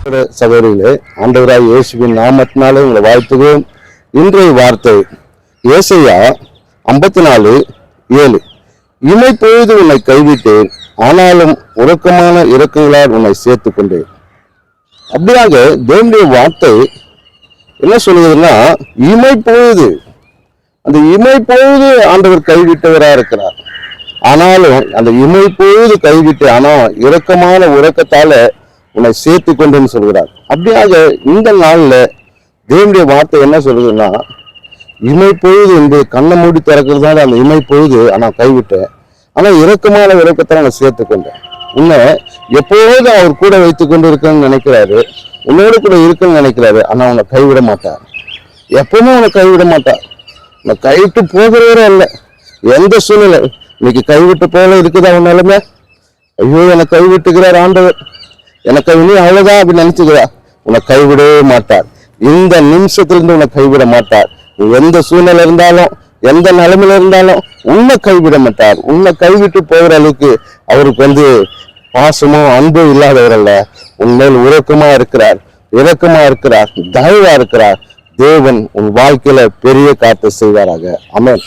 சகோதரிகளே, ஆண்டவராய் இயேசுவின் நாமத்தினாலே உங்களை வாழ்த்துகிறோம். இன்றைய வார்த்தை ஏசாயா 54:7. இமை பொழுது உன்னை கைவிட்டேன், ஆனாலும் உறக்கமான இரக்கங்களால் உன்னை சேர்த்துக் கொண்டேன். அப்படியாக தேவனுடைய வார்த்தை என்ன சொல்லுதுன்னா, இமை பொழுது, அந்த இமை பொழுது ஆண்டவர் கைவிட்டவரா இருக்கிறார். ஆனாலும் அந்த இமை பொழுது கைவிட்டு, ஆனால் இரக்கமான உறக்கத்தால உன்னை சேர்த்து கொண்டுன்னு சொல்கிறார். அப்படியாக இந்த நாள்ல தேவனுடைய வார்த்தை என்ன சொல்றதுன்னா, இமை பொழுது என்று கண்ணை மூடி திறக்கிறதுனால அந்த இமை பொழுது நான் கைவிட்டேன், ஆனா இரக்கமான உறக்கத்தை நான் சேர்த்து கொண்டேன். உன்னை எப்போதும் அவர் கூட வைத்துக் கொண்டு இருக்கணும்னு நினைக்கிறாரு, உன்னோடு கூட இருக்குன்னு நினைக்கிறாரு. ஆனா உன்னை கைவிட மாட்டார், எப்பவுமே உன்னை கைவிட மாட்டார். உன்னை கைவிட்டு போகிறவரே அல்ல. எந்த சூழ்நிலை இன்னைக்கு கைவிட்டு போல இருக்குதா உன் நிலைமை? ஐயோ என்னை கைவிட்டுக்கிறார் ஆண்டவர், எனக்கு இன்னும் அவ்வளவுதான் அப்படின்னு நினைச்சுக்கிறா. உன்னை கைவிடவே மாட்டார். இந்த நிமிஷத்திலிருந்து உன்னை கைவிட மாட்டார். நீ எந்த சூழ்நிலை இருந்தாலும், எந்த நிலைமையில இருந்தாலும் உன்னை கைவிட மாட்டார். உன்னை கைவிட்டு போகிற அளவுக்கு அவருக்கு பாசமோ அன்போ இல்லாதவர் அல்ல. உன்மேல் உறக்கமா இருக்கிறார், இரக்கமா இருக்கிறார், தயவா இருக்கிறார். தேவன் உன் வாழ்க்கையில பெரிய காரியத்தை செய்வாராக. ஆமென்.